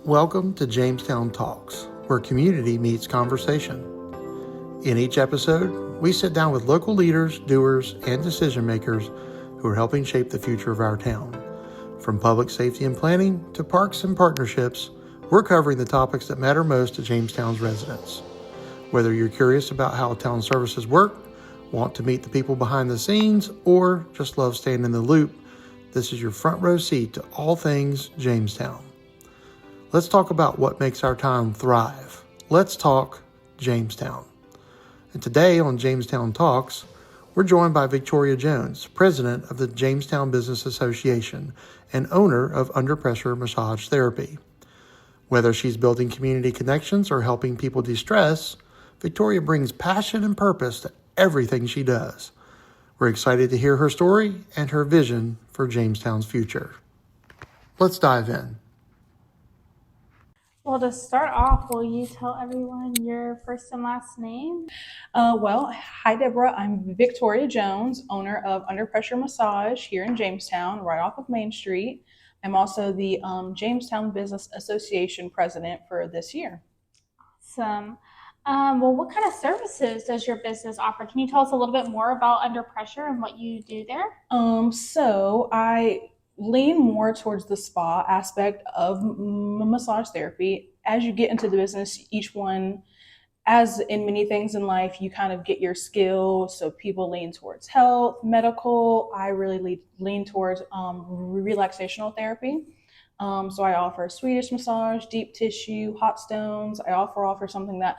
Welcome to Jamestown Talks, where community meets conversation. In each episode, we sit down with local leaders, doers, and decision makers who are helping shape the future of our town. From public safety and planning to parks and partnerships, we're covering the topics that matter most to Jamestown's residents. Whether you're curious about how town services work, want to meet the people behind the scenes, or just love staying in the loop, this is your front row seat to all things Jamestown. Let's talk about what makes our town thrive. Let's talk Jamestown. And today on Jamestown Talks, we're joined by Victoria Jones, president of the Jamestown Business Association and owner of Under Pressure Massage Therapy. Whether she's building community connections or helping people de-stress, Victoria brings passion and purpose to everything she does. We're excited to hear her story and her vision for Jamestown's future. Let's dive in. Well, to start off, will you tell everyone your first and last name? Hi, Deborah. I'm Victoria Jones, owner of Under Pressure Massage here in Jamestown, right off of Main Street. I'm also the Jamestown Business Association president for this year. Awesome. Well, what kind of services does your business offer? Can you tell us a little bit more about Under Pressure and what you do there? So I lean more towards the spa aspect of massage therapy. As you get into the business, each one, as in many things in life, you kind of get your skill. So people lean towards health, medical. I really lean towards relaxational therapy. So I offer Swedish massage, deep tissue, hot stones. I offer something that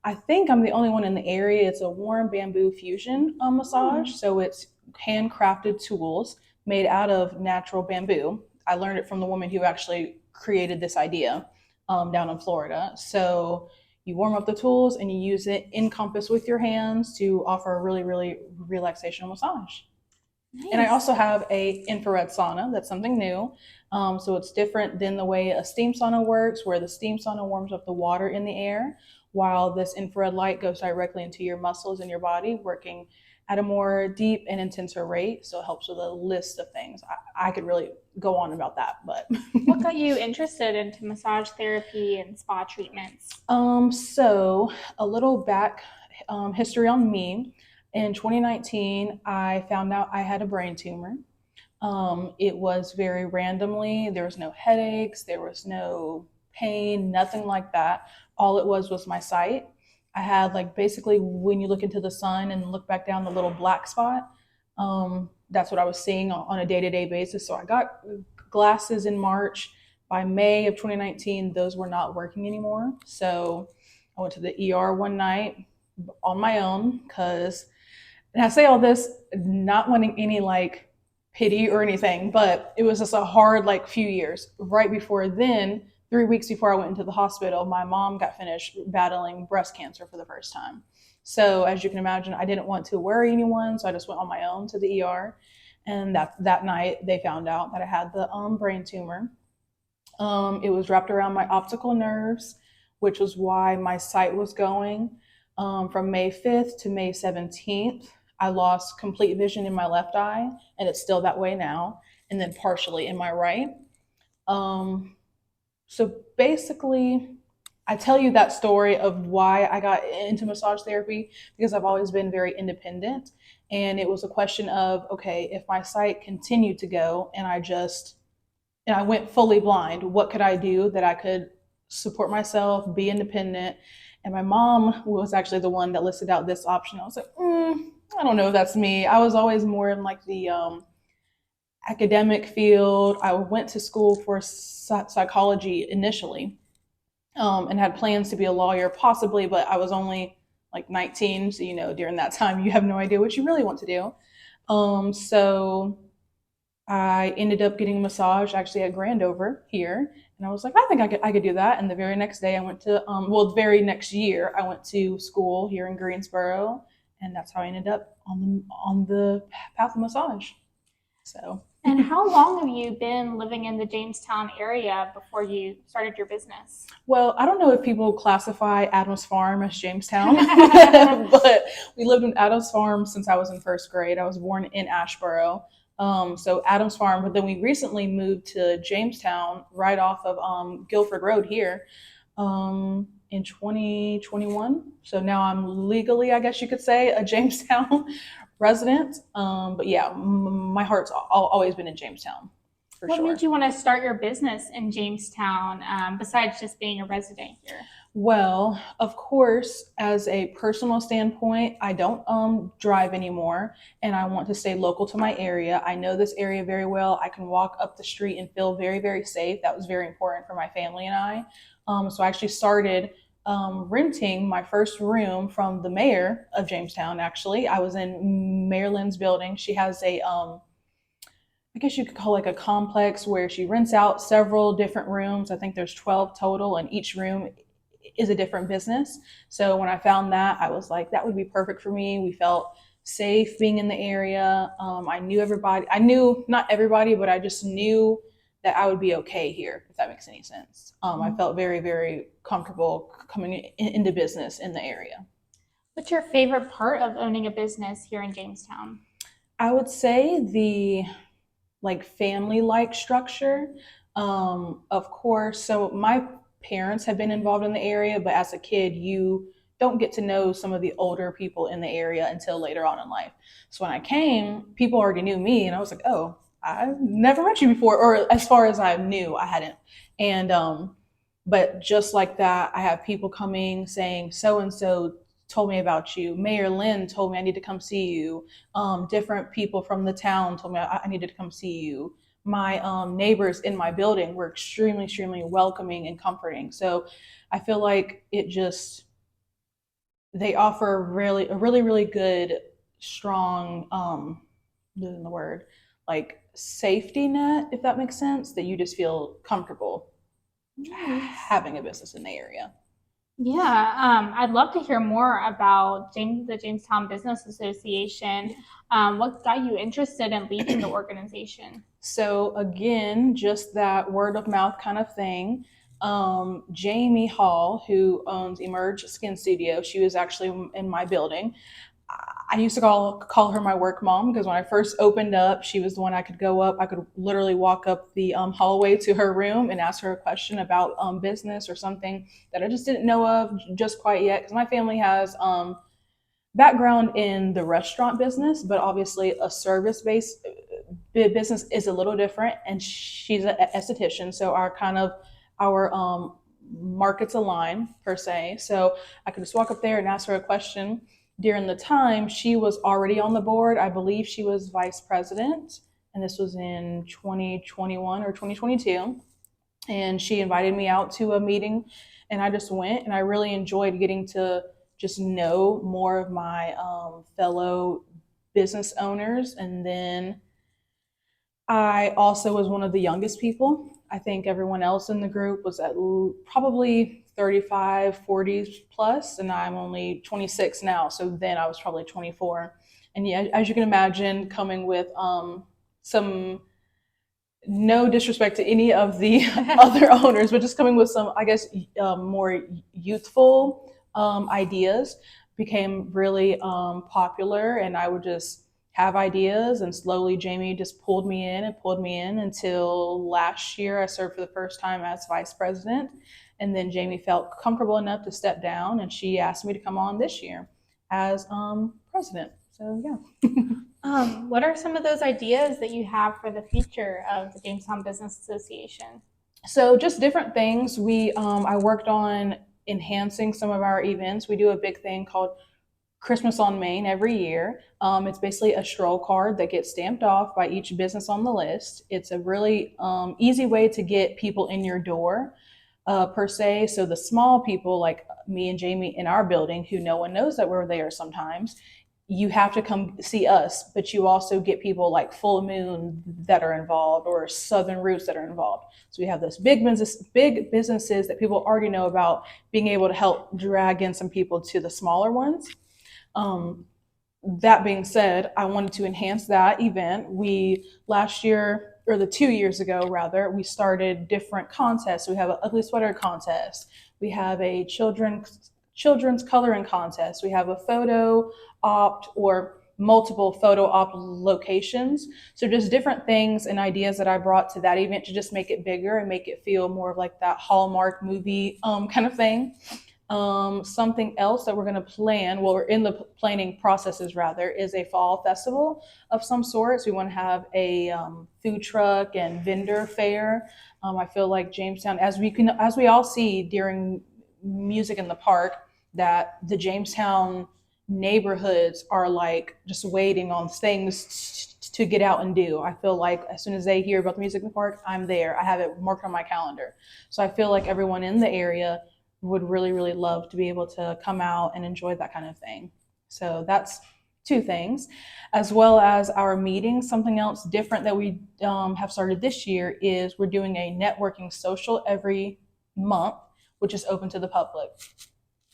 I think I'm the only one in the area. It's a warm bamboo fusion massage. So it's handcrafted tools made out of natural bamboo. I learned it from the woman who actually created this idea down in Florida. So you warm up the tools and you use it in compass with your hands to offer a really relaxational massage. Nice. And I also have a infrared sauna. That's something new. So it's different than the way a steam sauna works, where the steam sauna warms up the water in the air, while this infrared light goes directly into your muscles in your body, working at a more deep and intenser rate. So it helps with a list of things. I could really go on about that, but. What got you interested into massage therapy and spa treatments? So a little back history on me. In 2019, I found out I had a brain tumor. It was very randomly. There was no headaches. There was no pain, nothing like that. All it was my sight. I had basically when you look into the sun and look back down the little black spot, that's what I was seeing on a day-to-day basis. So I got glasses in March. By May of 2019, those were not working anymore. So I went to the ER one night on my own and I say all this not wanting any pity or anything, but it was just a hard few years. Right before then, 3 weeks before I went into the hospital, my mom got finished battling breast cancer for the first time. So as you can imagine, I didn't want to worry anyone, so I just went on my own to the ER. And that night, they found out that I had the brain tumor. It was wrapped around my optical nerves, which was why my sight was going. From May 5th to May 17th, I lost complete vision in my left eye, and it's still that way now, and then partially in my right. So basically, I tell you that story of why I got into massage therapy because I've always been very independent. And it was a question of, okay, if my sight continued to go and I went fully blind, what could I do that I could support myself, be independent? And my mom was actually the one that listed out this option. I was like, I don't know if that's me. I was always more in the academic field. I went to school for psychology initially and had plans to be a lawyer possibly, but I was only 19. So, during that time, you have no idea what you really want to do. So I ended up getting a massage actually at Grandover here. And I was like, I think I could do that. And the very next day I went to, the very next year I went to school here in Greensboro. And that's how I ended up on the path of massage. So. And how long have you been living in the Jamestown area before you started your business? Well, I don't know if people classify Adams Farm as Jamestown, but we lived in Adams Farm since I was in first grade. I was born in Asheboro. So Adams Farm, but then we recently moved to Jamestown, right off of Guilford Road here, in 2021. So now I'm legally, I guess you could say, a Jamestown resident. But yeah, my heart's always been in Jamestown, for What sure. made you want to start your business in Jamestown, besides just being a resident here? Well, of course, as a personal standpoint, I don't drive anymore, and I want to stay local to my area. I know this area very well. I can walk up the street and feel very, very safe. That was very important for my family and I. So I actually started renting my first room from the mayor of Jamestown. Actually, I was in Mayor Lynn's building. She has a I guess you could call it like a complex where she rents out several different rooms. I think there's 12 total, and each room is a different business. So when I found that, I was like, that would be perfect for me. We felt safe being in the area. I knew everybody. I knew not everybody, but I just knew that I would be okay here, if that makes any sense. I felt very, very comfortable coming into business in the area. What's your favorite part of owning a business here in Jamestown? I would say the like family-like structure. Of course, so my parents have been involved in the area, but as a kid, you don't get to know some of the older people in the area until later on in life. So when I came, people already knew me, and I was like, oh, I've never met you before, or as far as I knew, I hadn't. And but just like that, I have people coming saying, so and so told me about you. Mayor Lynn told me I need to come see you. Different people from the town told me I needed to come see you. My neighbors in my building were extremely, extremely welcoming and comforting. So I feel like they offer a really, really good, strong, losing the word, like safety net, if that makes sense, that you just feel comfortable having a business in the area. Yeah, I'd love to hear more about the Jamestown Business Association. What got you interested in leading the organization? So again, just that word of mouth kind of thing. Jamie Hall, who owns Emerge Skin Studio, she was actually in my building. I used to call her my work mom, because when I first opened up, she was the one I could go up. I could literally walk up the hallway to her room and ask her a question about business or something that I just didn't know of just quite yet. Because my family has background in the restaurant business, but obviously a service-based business is a little different. And she's an esthetician, so our markets align per se. So I could just walk up there and ask her a question. During the time, she was already on the board. I believe she was vice president, and this was in 2021 or 2022. And she invited me out to a meeting, and I just went, and I really enjoyed getting to just know more of my fellow business owners. And then I also was one of the youngest people. I think everyone else in the group was at probably 35, 40 plus, and I'm only 26 now. So then I was probably 24. And yeah, as you can imagine, coming with some, no disrespect to any of the other owners, but just coming with some, I guess, more youthful ideas, became really popular. And I would just have ideas, and slowly Jamie just pulled me in until last year I served for the first time as vice president. And then Jamie felt comfortable enough to step down, and she asked me to come on this year as president. So yeah. What are some of those ideas that you have for the future of the Jamestown Business Association? So just different things. I worked on enhancing some of our events. We do a big thing called Christmas on Main every year. It's basically a stroll card that gets stamped off by each business on the list. It's a really easy way to get people in your door, per se. So the small people like me and Jamie in our building, who no one knows that we're there sometimes, you have to come see us, but you also get people like Full Moon that are involved, or Southern Roots that are involved. So we have this big businesses that people already know about, being able to help drag in some people to the smaller ones. That being said, I wanted to enhance that event. Last year, or the 2 years ago rather, we started different contests. We have an ugly sweater contest. We have a children's coloring contest. We have a photo opt or multiple photo op locations. So just different things and ideas that I brought to that event to just make it bigger and make it feel more of like that Hallmark movie kind of thing. Something else that we're going to plan, well, we're in the planning processes rather, is a fall festival of some sorts. We want to have a food truck and vendor fair. I feel like Jamestown, as we all see during Music in the Park, that the Jamestown neighborhoods are like just waiting on things to get out and do. I feel like as soon as they hear about the Music in the Park, I'm there. I have it marked on my calendar. So I feel like everyone in the area would really, really love to be able to come out and enjoy that kind of thing. So that's two things, as well as our meetings. Something else different that we have started this year is we're doing a networking social every month, which is open to the public.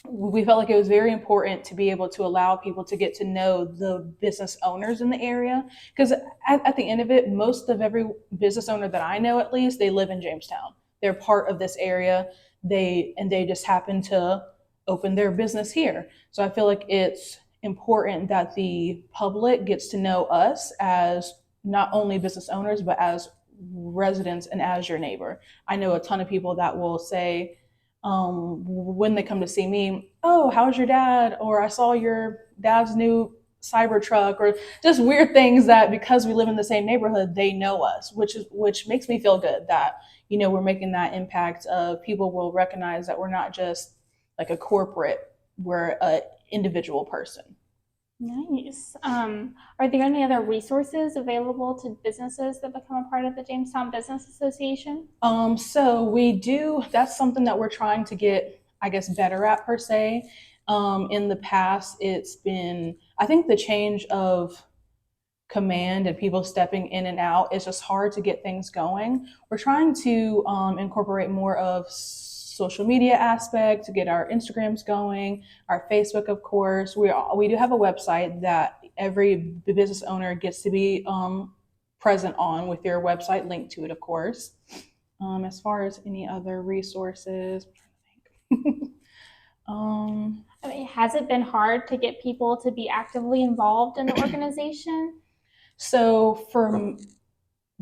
We felt like it was very important to be able to allow people to get to know the business owners in the area, because at the end of it, most of every business owner that I know, at least, they live in Jamestown. They're part of this area. They just happen to open their business here. So I feel like it's important that the public gets to know us as not only business owners, but as residents and as your neighbor. I know a ton of people that will say, when they come to see me, oh, how's your dad? Or I saw your dad's new cyber truck, or just weird things that because we live in the same neighborhood, they know us, which makes me feel good that, we're making that impact of people will recognize that we're not just like a corporate, we're an individual person. Nice. Are there any other resources available to businesses that become a part of the Jamestown Business Association? So we do, that's something that we're trying to get, I guess, better at per se. In the past, it's been, I think the change of command and people stepping in and out, it's just hard to get things going. We're trying to incorporate more of social media aspect to get our Instagrams going, our Facebook, of course. We do have a website that every business owner gets to be present on, with your website linked to it, of course. As far as any other resources, I'm trying to think. I mean, has it been hard to get people to be actively involved in the organization? So for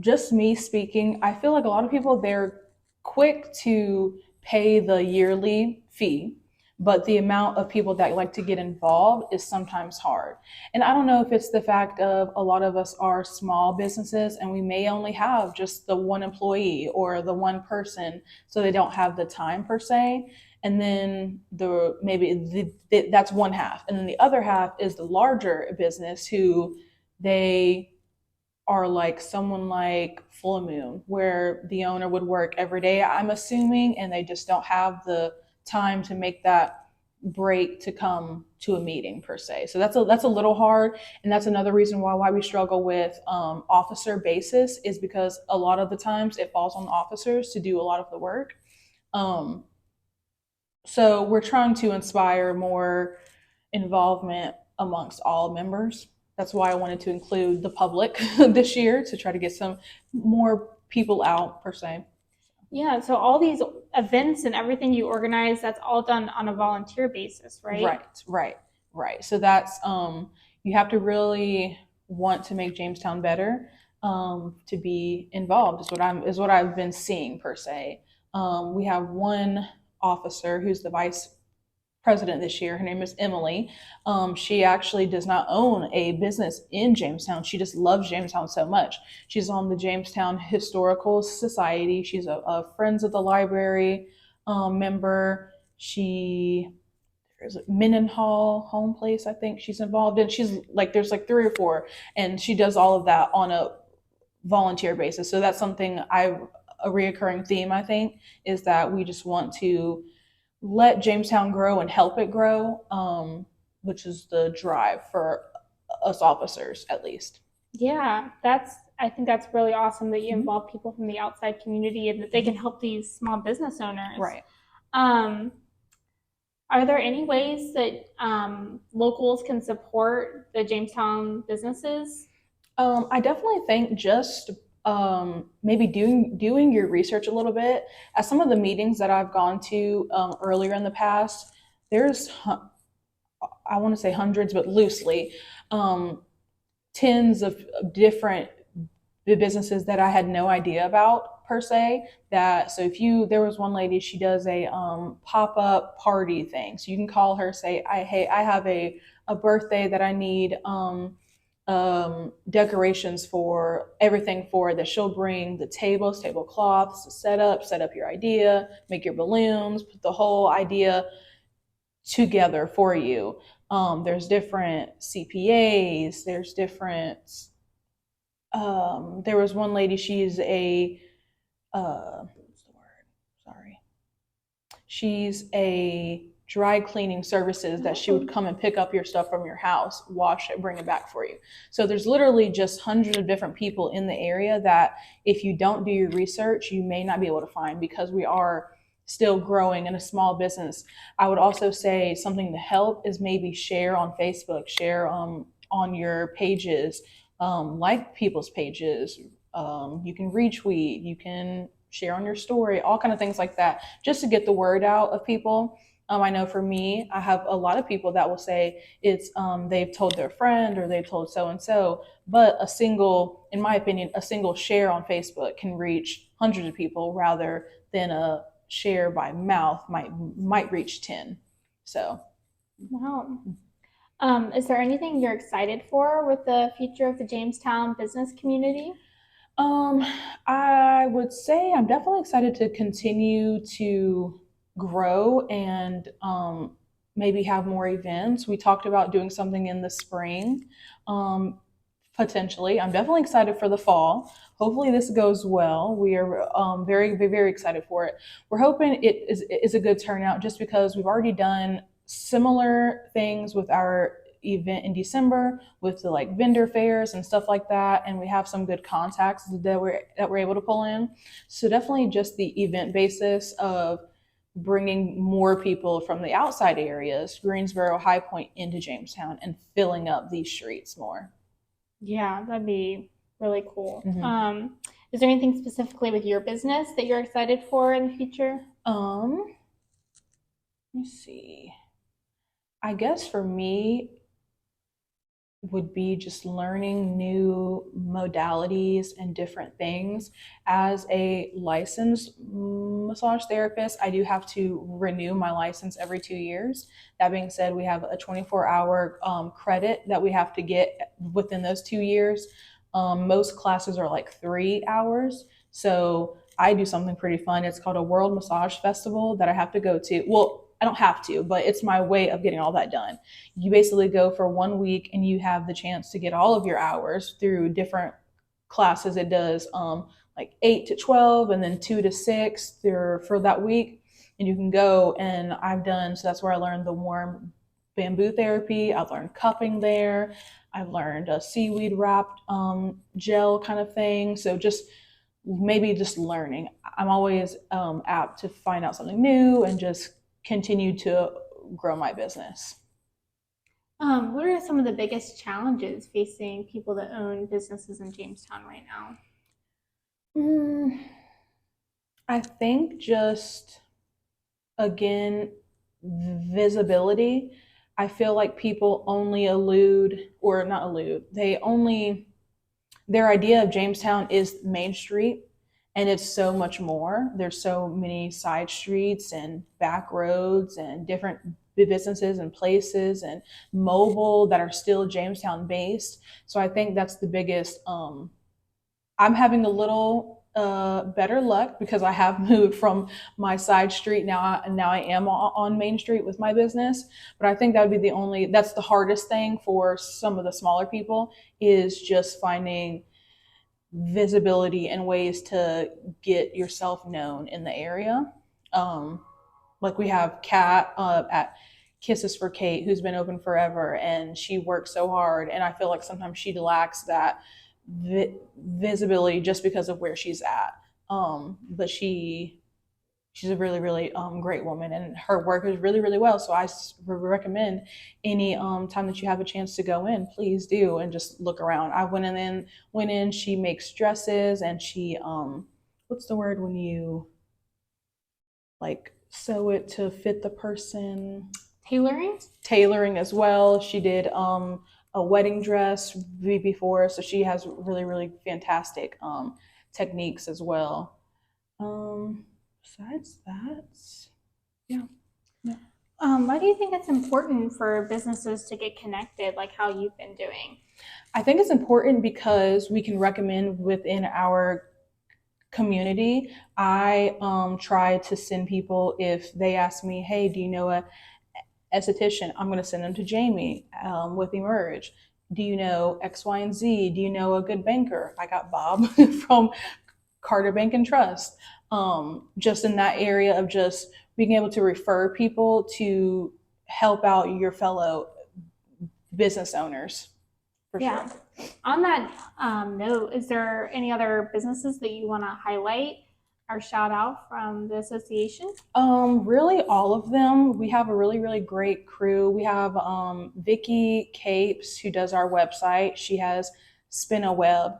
just me speaking, I feel like a lot of people, they're quick to pay the yearly fee, but the amount of people that like to get involved is sometimes hard. And I don't know if it's the fact of a lot of us are small businesses and we may only have just the one employee or the one person, so they don't have the time per se. And then that's one half. And then the other half is the larger business who they are like someone like Full Moon, where the owner would work every day, I'm assuming, and they just don't have the time to make that break to come to a meeting per se. So that's a little hard, and that's another reason why we struggle with officer basis, is because a lot of the times it falls on the officers to do a lot of the work. So we're trying to inspire more involvement amongst all members. That's why I wanted to include the public this year, to try to get some more people out per se. Yeah, so all these events and everything you organize, that's all done on a volunteer basis, right? Right. So that's, you have to really want to make Jamestown better, to be involved is what I've been seeing per se. We have one officer who's the vice president this year. Her name is Emily. She actually does not own a business in Jamestown. She just loves Jamestown so much. She's on the Jamestown Historical Society. She's a Friends of the Library member. There's a Mendenhall Home Place, I think she's involved in. She's like, there's like 3 or 4, and she does all of that on a volunteer basis. So that's something a reoccurring theme, I think, is that we just want to let Jamestown grow and help it grow, which is the drive for us officers, at least. Yeah, I think that's really awesome that you involve people from the outside community and that they can help these small business owners. Right. Are there any ways that locals can support the Jamestown businesses? I definitely think just maybe doing your research a little bit. At some of the meetings that I've gone to earlier in the past, there's, I want to say hundreds, but loosely, tens of different businesses that I had no idea about per se. That so if you there was one lady, she does a pop-up party thing. So you can call her, say, hey, I have a birthday that I need decorations for everything for that. She'll bring the tables, tablecloths, set up your idea, make your balloons, put the whole idea together for you. There's different CPAs, there's different there was one lady, she's a what's the word? Sorry. She's a dry cleaning services that she would come and pick up your stuff from your house, wash it, bring it back for you. So there's literally just hundreds of different people in the area that if you don't do your research, you may not be able to find, because we are still growing in a small business. I would also say something to help is maybe share on Facebook, share on your pages, like people's pages. You can retweet, you can share on your story, all kind of things like that, just to get the word out of people. I know for me, I have a lot of people that will say it's they've told their friend or they've told so and so, but in my opinion, a single share on Facebook can reach hundreds of people rather than a share by mouth might reach 10. So, Wow. Is there anything you're excited for with the future of the Jamestown business community? I would say I'm definitely excited to continue to grow and maybe have more events. We talked about doing something in the spring, potentially. I'm definitely excited for the fall. Hopefully this goes well. We are very, very excited for it. We're hoping it is a good turnout, just because we've already done similar things with our event in December with the like vendor fairs and stuff like that, and we have some good contacts that we're able to pull in. So definitely just the event basis of bringing more people from the outside areas, Greensboro, High Point, into Jamestown and filling up these streets more. Yeah, that'd be really cool. Mm-hmm. Is there anything specifically with your business that you're excited for in the future? Let me see. I guess for me would be just learning new modalities and different things. As a licensed massage therapist, I do have to renew my license every 2 years. That being said, we have a 24-hour credit that we have to get within those 2 years. Most classes are like 3 hours. So I do something pretty fun. It's called a World Massage Festival that I have to go to. Well, I don't have to, but it's my way of getting all that done. You basically go for 1 week and you have the chance to get all of your hours through different classes. It does like 8 to 12 and then 2 to 6 for that week. And you can go, and so that's where I learned the warm bamboo therapy. I've learned cupping there. I've learned a seaweed wrapped gel kind of thing. So maybe just learning. I'm always apt to find out something new and just continue to grow my business. What are some of the biggest challenges facing people that own businesses in Jamestown right now? I think just, again, visibility. I feel like people only their idea of Jamestown is Main Street, and it's so much more. There's so many side streets and back roads and different businesses and places and mobile that are still Jamestown based. So I think that's the biggest. I'm having a little better luck because I have moved from my side street now. Now I am on Main Street with my business. But I think that would be that's the hardest thing for some of the smaller people, is just finding visibility and ways to get yourself known in the area. Like we have Kat at Kisses for Kate, who's been open forever, and she works so hard. And I feel like sometimes she lacks that visibility just because of where she's at. But she's a really, really great woman, and her work is really, really well. So I recommend any time that you have a chance to go in, please do, and just look around. I went in. She makes dresses, and she what's the word when you like sew it to fit the person? Tailoring? Tailoring as well. She did a wedding dress before, so she has really, really fantastic techniques as well. Besides that, yeah. Why do you think it's important for businesses to get connected, like how you've been doing? I think it's important because we can recommend within our community. I try to send people, if they ask me, hey, do you know a esthetician? I'm going to send them to Jamie with Emerge. Do you know X, Y, and Z? Do you know a good banker? I got Bob from Carter Bank and Trust. Just in that area of just being able to refer people to help out your fellow business owners, for Yeah. sure. On that note, is there any other businesses that you want to highlight or shout out from the association? Really all of them. We have a really, really great crew. We have Vicky Capes, who does our website. She has Spin a Web.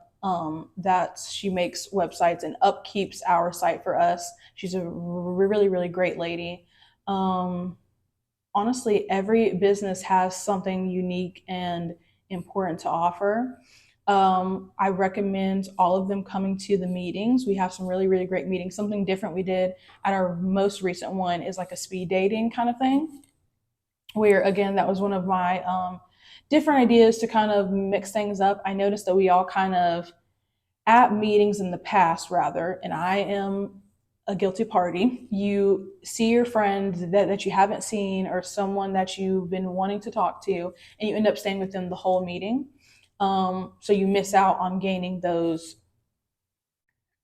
That she makes websites and upkeeps our site for us. She's a really, really great lady. Honestly, every business has something unique and important to offer. I recommend all of them coming to the meetings. We have some really, really great meetings. Something different we did at our most recent one is like a speed dating kind of thing, where again, that was one of my different ideas to kind of mix things up. I noticed that we all kind of, at meetings in the past rather, and I am a guilty party, you see your friend that you haven't seen or someone that you've been wanting to talk to, and you end up staying with them the whole meeting. So you miss out on gaining those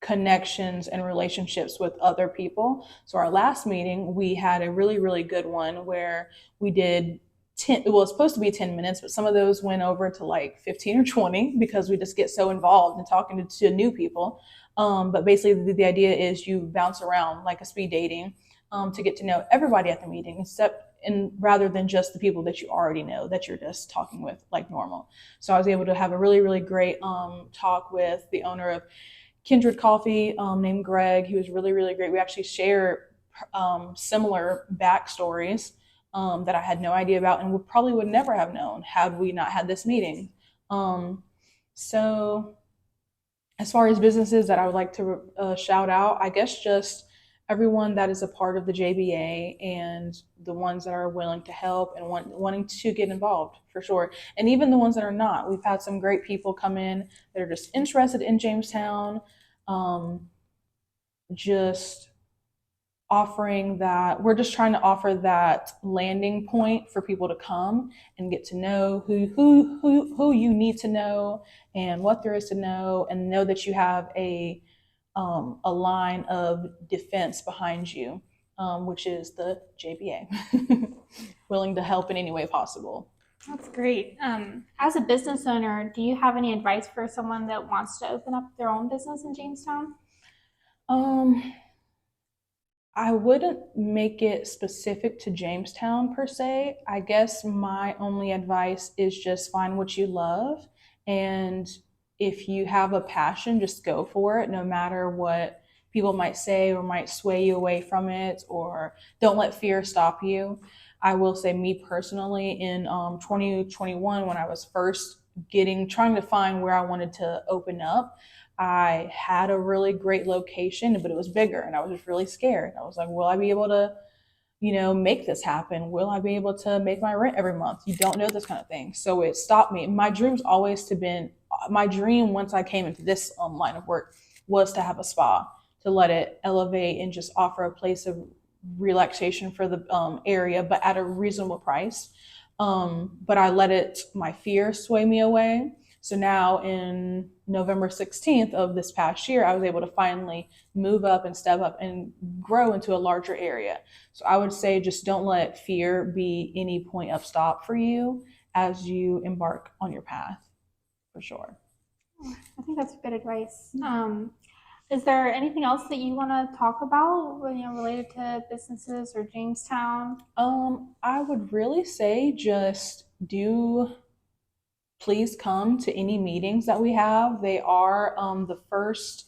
connections and relationships with other people. So our last meeting, we had a really, really good one where we did 10, well, it's supposed to be 10 minutes, but some of those went over to like 15 or 20 because we just get so involved in talking to new people. But basically the idea is you bounce around like a speed dating to get to know everybody at the meeting, except and rather than just the people that you already know that you're just talking with like normal. So I was able to have a really, really great talk with the owner of Kindred Coffee, named Greg. He was really, really great. We actually share similar backstories that I had no idea about and probably would never have known had we not had this meeting. So as far as businesses that I would like to shout out, I guess just everyone that is a part of the JBA and the ones that are willing to help and wanting to get involved, for sure. And even the ones that are not. We've had some great people come in that are just interested in Jamestown, just offering that. We're just trying to offer that landing point for people to come and get to know who you need to know and what there is to know, and know that you have a line of defense behind you, which is the JBA, willing to help in any way possible. That's great. As a business owner, do you have any advice for someone that wants to open up their own business in Jamestown? I wouldn't make it specific to Jamestown per se. I guess my only advice is just find what you love. And if you have a passion, just go for it, no matter what people might say or might sway you away from it, or don't let fear stop you. I will say, me personally, in 2021, when I was first trying to find where I wanted to open up, I had a really great location, but it was bigger and I was just really scared. I was like, will I be able to, make this happen? Will I be able to make my rent every month? You don't know this kind of thing. So it stopped me. My dream once I came into this line of work was to have a spa, to let it elevate and just offer a place of relaxation for the area, but at a reasonable price. But I let my fear sway me away. So now in November 16th of this past year, I was able to finally move up and step up and grow into a larger area. So I would say just don't let fear be any point of stop for you as you embark on your path, for sure. I think that's good advice. Is there anything else that you want to talk about, related to businesses or Jamestown? I would really say just please come to any meetings that we have. They are the first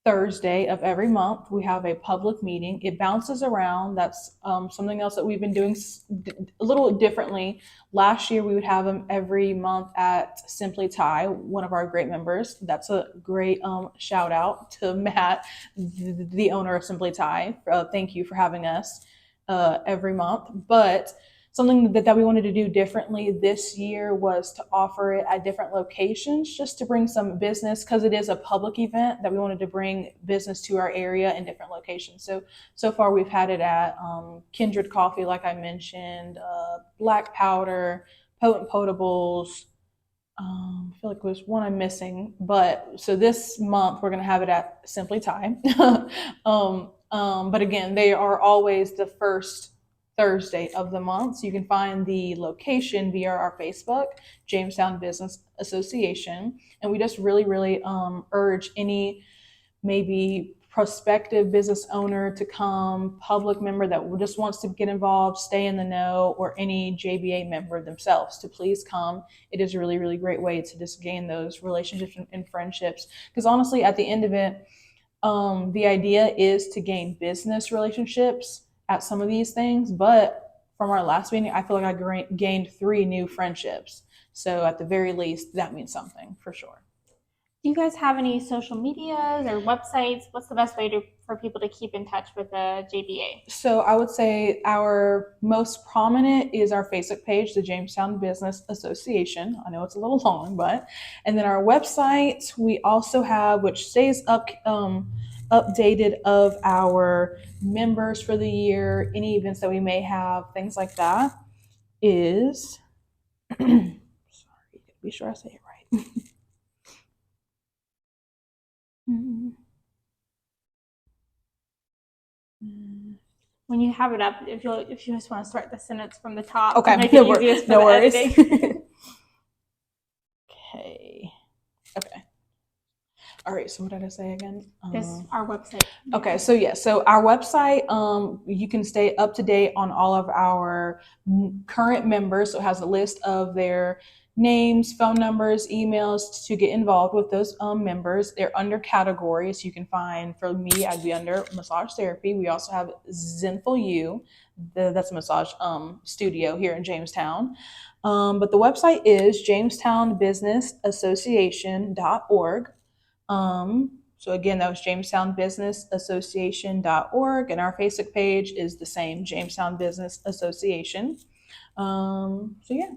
Thursday of every month, we have a public meeting. It bounces around. That's something else that we've been doing a little differently. Last year, we would have them every month at Simply Thai, one of our great members. That's a great shout out to Matt, the owner of Simply Thai. Thank you for having us every month. But something that we wanted to do differently this year was to offer it at different locations, just to bring some business, because it is a public event, that we wanted to bring business to our area in different locations. So far we've had it at Kindred Coffee, like I mentioned, Black Powder, Potent Potables. I feel like there's one I'm missing, but so this month we're going to have it at Simply Thai. But again, they are always the first Thursday of the month. So you can find the location via our Facebook, Jamestown Business Association. And we just really urge any maybe prospective business owner to come, public member that just wants to get involved, stay in the know, or any JBA member themselves to please come. It is a really great way to just gain those relationships and friendships. Because honestly, at the end of it, the idea is to gain business relationships at some of these things, but from our last meeting, I feel like I gained 3 new friendships. So at the very least, that means something for sure. Do you guys have any social medias or websites? What's the best way for people to keep in touch with the JBA? So I would say our most prominent is our Facebook page, the Jamestown Business Association. I know it's a little long, and then our website, we also have, which stays updated of our members for the year, any events that we may have, things like that, is, sorry, be sure I say it right. When you have it up, if you just want to start the sentence from the top, okay, make it easiest for no the worries. editing. Okay. All right, so what did I say again? This our website. Okay, so our website, you can stay up to date on all of our current members. So it has a list of their names, phone numbers, emails to get involved with those members. They're under categories. You can find, for me, I'd be under massage therapy. We also have Zenful U, that's a massage studio here in Jamestown. But the website is jamestownbusinessassociation.org. So again, that was jamestownbusinessassociation.org, and our Facebook page is the same, Jamestown Business Association. So yeah,